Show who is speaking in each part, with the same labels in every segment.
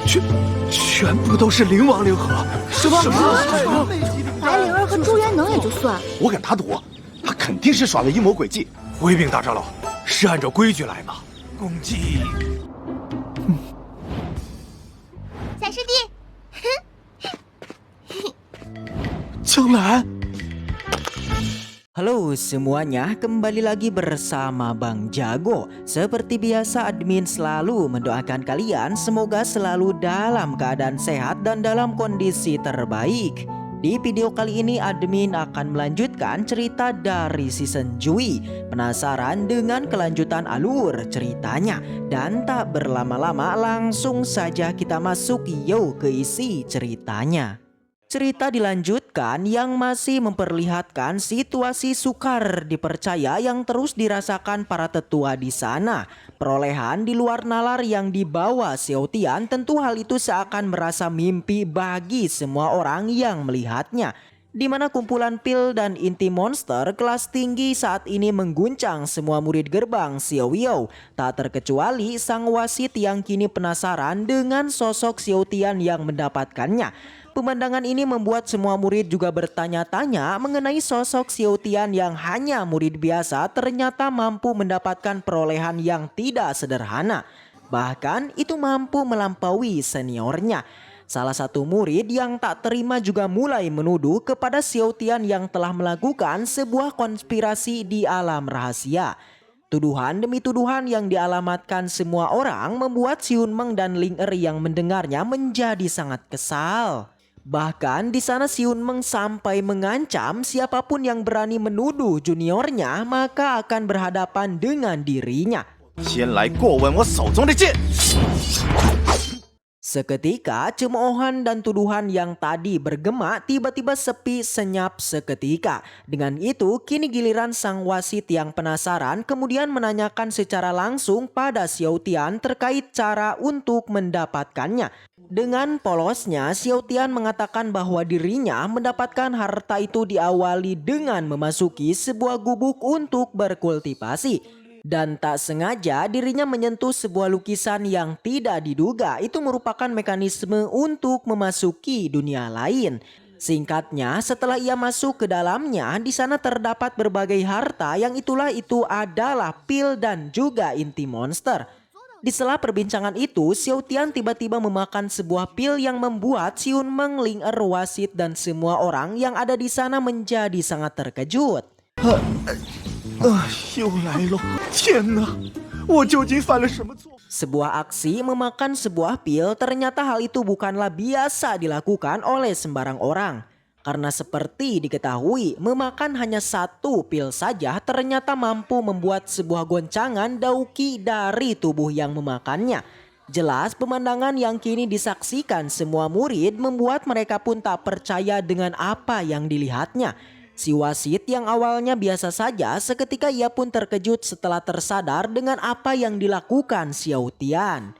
Speaker 1: 全部都是灵王灵核。什么？
Speaker 2: 白灵儿和朱元能也就算，
Speaker 3: 我敢打赌，他肯定是耍了阴谋诡计。
Speaker 1: 回禀大长老，是按照规矩来吗？公祭。
Speaker 2: 小师弟，
Speaker 3: 江南。
Speaker 4: Halo semuanya, kembali lagi bersama Bang Jago. Seperti biasa admin selalu mendoakan kalian semoga selalu dalam keadaan sehat dan dalam kondisi terbaik. Di video kali ini admin akan melanjutkan cerita dari season Jui. Penasaran dengan kelanjutan alur ceritanya? Dan tak berlama-lama langsung saja kita masuk ke isi ceritanya. Cerita dilanjutkan yang masih memperlihatkan situasi sukar dipercaya yang terus dirasakan para tetua di sana. Perolehan di luar nalar yang dibawa Xiao Tian, tentu hal itu seakan merasa mimpi bagi semua orang yang melihatnya. Di mana kumpulan pil dan inti monster kelas tinggi saat ini mengguncang semua murid gerbang Xiao Yao. Tak terkecuali sang wasit yang kini penasaran dengan sosok Xiao Tian yang mendapatkannya. Pemandangan ini membuat semua murid juga bertanya-tanya mengenai sosok Xiao Tian yang hanya murid biasa ternyata mampu mendapatkan perolehan yang tidak sederhana. Bahkan itu mampu melampaui seniornya. Salah satu murid yang tak terima juga mulai menuduh kepada Xiao Tian yang telah melakukan sebuah konspirasi di alam rahasia. Tuduhan demi tuduhan yang dialamatkan semua orang membuat Xiun Meng dan Ling Er yang mendengarnya menjadi sangat kesal. Bahkan di sana Xiun Meng sampai mengancam siapapun yang berani menuduh juniornya maka akan berhadapan dengan dirinya. Seketika cemoohan dan tuduhan yang tadi bergema tiba-tiba sepi senyap seketika. Dengan itu kini giliran sang wasit yang penasaran kemudian menanyakan secara langsung pada Xiao Tian terkait cara untuk mendapatkannya. Dengan polosnya Xiao Tian mengatakan bahwa dirinya mendapatkan harta itu diawali dengan memasuki sebuah gubuk untuk berkultivasi. Dan tak sengaja dirinya menyentuh sebuah lukisan yang tidak diduga itu merupakan mekanisme untuk memasuki dunia lain. Singkatnya, setelah ia masuk ke dalamnya, di sana terdapat berbagai harta yang itu adalah pil dan juga inti monster. Di sela perbincangan itu, Xiao Tian tiba-tiba memakan sebuah pil yang membuat Xiun Meng, Ling Er, wasit dan semua orang yang ada di sana menjadi sangat terkejut.
Speaker 3: 又来了！天哪，我究竟犯了什么错？
Speaker 4: Sebuah aksi memakan sebuah pil ternyata hal itu bukanlah biasa dilakukan oleh sembarang orang. Karena seperti diketahui memakan hanya satu pil saja ternyata mampu membuat sebuah goncangan dauki dari tubuh yang memakannya. Jelas pemandangan yang kini disaksikan semua murid membuat mereka pun tak percaya dengan apa yang dilihatnya. Si wasit yang awalnya biasa saja seketika ia pun terkejut setelah tersadar dengan apa yang dilakukan Xiao Tian.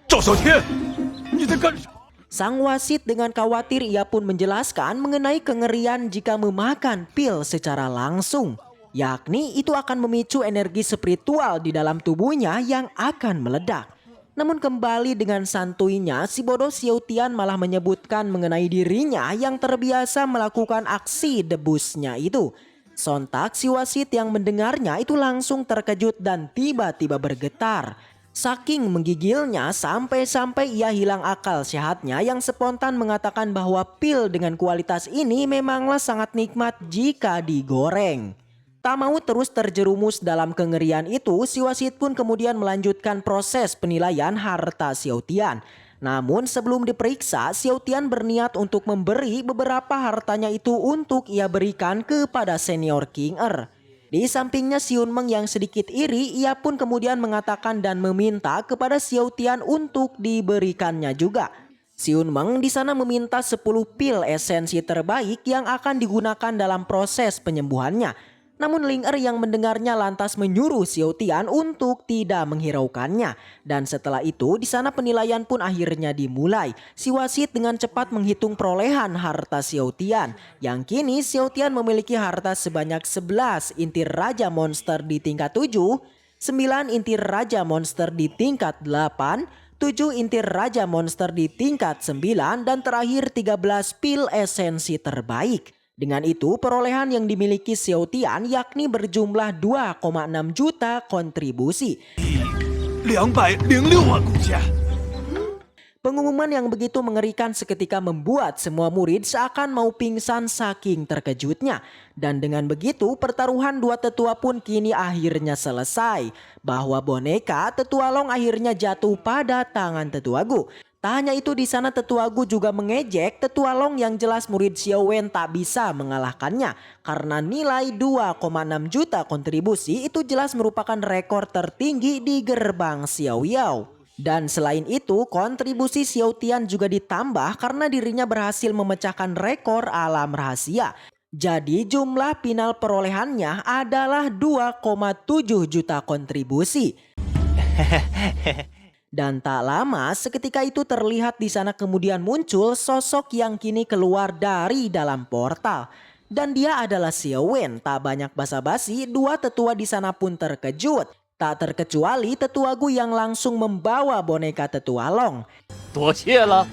Speaker 4: Sang wasit dengan khawatir ia pun menjelaskan mengenai kengerian jika memakan pil secara langsung. Yakni itu akan memicu energi spiritual di dalam tubuhnya yang akan meledak. Namun kembali dengan santuinya, si bodoh Xiao Tian malah menyebutkan mengenai dirinya yang terbiasa melakukan aksi debusnya itu. Sontak si wasit yang mendengarnya itu langsung terkejut dan tiba-tiba bergetar. Saking menggigilnya sampai-sampai ia hilang akal sehatnya yang spontan mengatakan bahwa pil dengan kualitas ini memanglah sangat nikmat jika digoreng. Tak mau terus terjerumus dalam kengerian itu, si wasit pun kemudian melanjutkan proses penilaian harta Xiao Tian. Namun sebelum diperiksa, Xiao Tian berniat untuk memberi beberapa hartanya itu untuk ia berikan kepada senior King Er. Di sampingnya Xiun Meng yang sedikit iri, ia pun kemudian mengatakan dan meminta kepada Xiao Tian untuk diberikannya juga. Xiun Meng di sana meminta 10 pil esensi terbaik yang akan digunakan dalam proses penyembuhannya. Namun Ling Er yang mendengarnya lantas menyuruh Xiao Tian untuk tidak menghiraukannya. Dan setelah itu di sana penilaian pun akhirnya dimulai. Si wasit dengan cepat menghitung perolehan harta Xiao Tian. Yang kini Xiao Tian memiliki harta sebanyak 11 intir raja monster di tingkat 7, 9 intir raja monster di tingkat 8, 7 intir Raja Monster di tingkat 9, dan terakhir 13 pil esensi terbaik. Dengan itu perolehan yang dimiliki Xiao Tian yakni berjumlah 2,6 juta kontribusi.
Speaker 1: 206万工钱。
Speaker 4: Pengumuman yang begitu mengerikan seketika membuat semua murid seakan mau pingsan saking terkejutnya. Dan dengan begitu pertaruhan dua tetua pun kini akhirnya selesai. Bahwa boneka Tetua Long akhirnya jatuh pada tangan Tetua Gu. Tak hanya itu, di sana Tetua Gu juga mengejek Tetua Long yang jelas murid Xiao Wen tak bisa mengalahkannya. Karena nilai 2,6 juta kontribusi itu jelas merupakan rekor tertinggi di gerbang Xiao Yao. Dan selain itu, kontribusi Xiao Tian juga ditambah karena dirinya berhasil memecahkan rekor alam rahasia. Jadi jumlah final perolehannya adalah 2,7 juta kontribusi. Dan tak lama seketika itu terlihat di sana kemudian muncul sosok yang kini keluar dari dalam portal. Dan dia adalah Xiao Wen. Tak banyak basa-basi, dua tetua di sana pun terkejut. Tak terkecuali Tetua Gu yang langsung membawa boneka Tetua Long.
Speaker 1: 多谢了。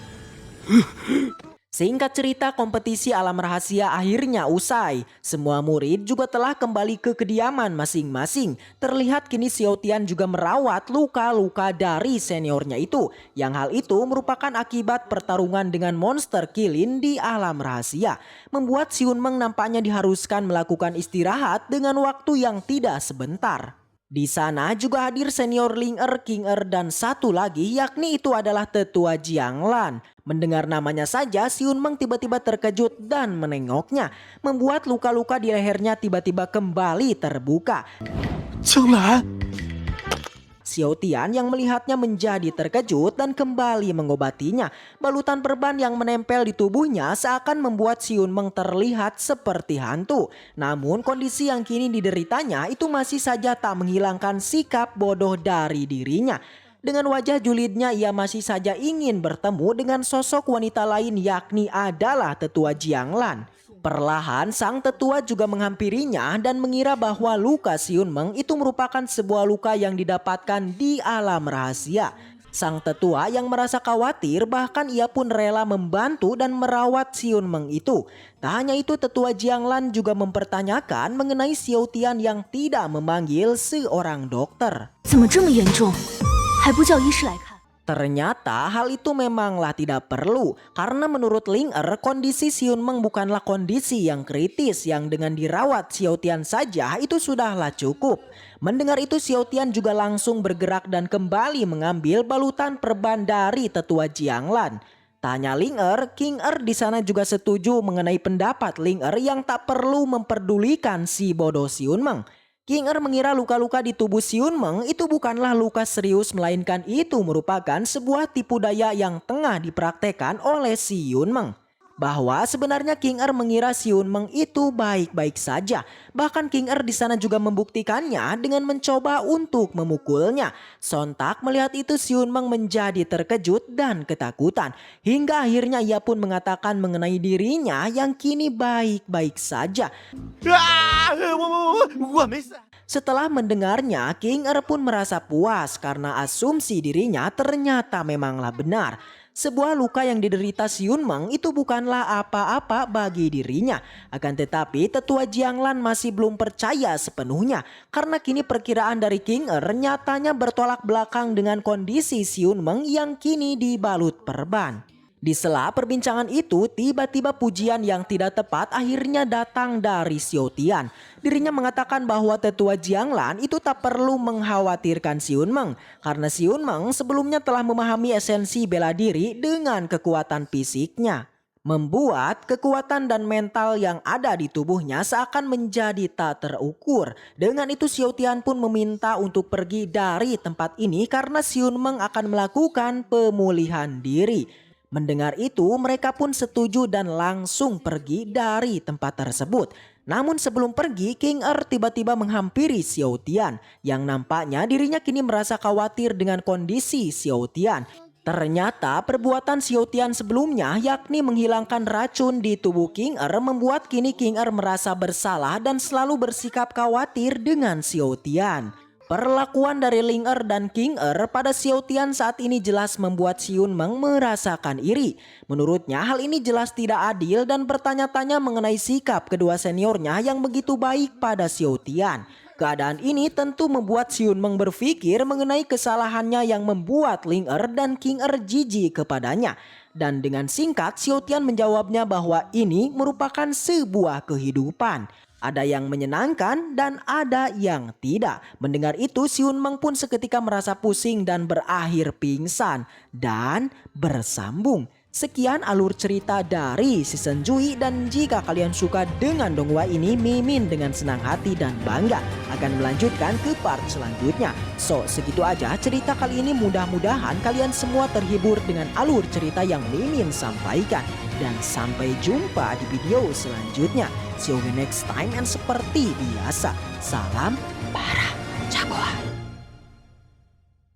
Speaker 4: Singkat cerita, kompetisi alam rahasia akhirnya usai. Semua murid juga telah kembali ke kediaman masing-masing. Terlihat kini Xiao Tian juga merawat luka-luka dari seniornya itu. Yang hal itu merupakan akibat pertarungan dengan monster Kilin di alam rahasia. Membuat Xiun Meng nampaknya diharuskan melakukan istirahat dengan waktu yang tidak sebentar. Di sana juga hadir senior Ling Er, King Er, dan satu lagi yakni itu adalah Tetua Jianglan. Mendengar namanya saja Xiun Meng tiba-tiba terkejut dan menengoknya. Membuat luka-luka di lehernya tiba-tiba kembali terbuka.
Speaker 3: 江兰，
Speaker 4: Xiao Tian yang melihatnya menjadi terkejut dan kembali mengobatinya. Balutan perban yang menempel di tubuhnya seakan membuat Xiun Meng terlihat seperti hantu. Namun kondisi yang kini dideritanya itu masih saja tak menghilangkan sikap bodoh dari dirinya. Dengan wajah julidnya ia masih saja ingin bertemu dengan sosok wanita lain yakni adalah Tetua Jianglan. Perlahan sang tetua juga menghampirinya dan mengira bahwa luka Xiun Meng itu merupakan sebuah luka yang didapatkan di alam rahasia. Sang tetua yang merasa khawatir bahkan ia pun rela membantu dan merawat Xiun Meng itu. Tak hanya itu, Tetua Jianglan juga mempertanyakan mengenai Xiao Tian yang tidak memanggil seorang dokter.
Speaker 2: 怎么这么严重？还不叫医师来看？
Speaker 4: Ternyata hal itu memanglah tidak perlu karena menurut Ling Er kondisi Xiun Meng bukanlah kondisi yang kritis yang dengan dirawat Xiao Tian saja itu sudahlah cukup. Mendengar itu Xiao Tian juga langsung bergerak dan kembali mengambil balutan perban dari Tetua Jianglan. Tanya Ling Er, King Er di sana juga setuju mengenai pendapat Ling Er yang tak perlu memperdulikan si bodoh Xiun Meng. King Er mengira luka-luka di tubuh Xiun Meng itu bukanlah luka serius, melainkan itu merupakan sebuah tipu daya yang tengah dipraktekkan oleh Xiun Meng. Bahwa sebenarnya King Er mengira Xiun Meng itu baik-baik saja. Bahkan King Er di sana juga membuktikannya dengan mencoba untuk memukulnya. Sontak melihat itu Xiun Meng menjadi terkejut dan ketakutan. Hingga akhirnya ia pun mengatakan mengenai dirinya yang kini baik-baik saja.
Speaker 3: 啊，我没事。
Speaker 4: Setelah mendengarnya, King Er pun merasa puas karena asumsi dirinya ternyata memanglah benar. Sebuah luka yang diderita Xiun Meng itu bukanlah apa-apa bagi dirinya. Akan tetapi Tetua Jianglan masih belum percaya sepenuhnya. Karena kini perkiraan dari King Er nyatanya bertolak belakang dengan kondisi Xiun Meng yang kini dibalut perban. Di sela perbincangan itu, tiba-tiba pujian yang tidak tepat akhirnya datang dari Xiao Tian. Dirinya mengatakan bahwa Tetua Jianglan itu tak perlu mengkhawatirkan Xiun Meng. Karena Xiun Meng sebelumnya telah memahami esensi bela diri dengan kekuatan fisiknya. Membuat kekuatan dan mental yang ada di tubuhnya seakan menjadi tak terukur. Dengan itu Xiao Tian pun meminta untuk pergi dari tempat ini karena Xiun Meng akan melakukan pemulihan diri. Mendengar itu mereka pun setuju dan langsung pergi dari tempat tersebut. Namun sebelum pergi, King Er tiba-tiba menghampiri Xiao Tian yang nampaknya dirinya kini merasa khawatir dengan kondisi Xiao Tian. Ternyata perbuatan Xiao Tian sebelumnya yakni menghilangkan racun di tubuh King Er membuat kini King Er merasa bersalah dan selalu bersikap khawatir dengan Xiao Tian. Perlakuan dari Ling Er dan King Er pada Xiao Tian saat ini jelas membuat Si Yunmeng merasakan iri. Menurutnya hal ini jelas tidak adil dan bertanya-tanya mengenai sikap kedua seniornya yang begitu baik pada Xiao Tian. Keadaan ini tentu membuat Si Yunmeng berpikir mengenai kesalahannya yang membuat Ling Er dan King Er jijik kepadanya. Dan dengan singkat Xiao Tian menjawabnya bahwa ini merupakan sebuah kehidupan. Ada yang menyenangkan dan ada yang tidak. Mendengar itu Si Yunmeng pun seketika merasa pusing dan berakhir pingsan dan bersambung. Sekian alur cerita dari si Senjui, dan jika kalian suka dengan donghua ini, Mimin dengan senang hati dan bangga akan melanjutkan ke part selanjutnya. So, segitu aja cerita kali ini, mudah-mudahan kalian semua terhibur dengan alur cerita yang Mimin sampaikan. Dan sampai jumpa di video selanjutnya. See you next time, and seperti biasa, salam para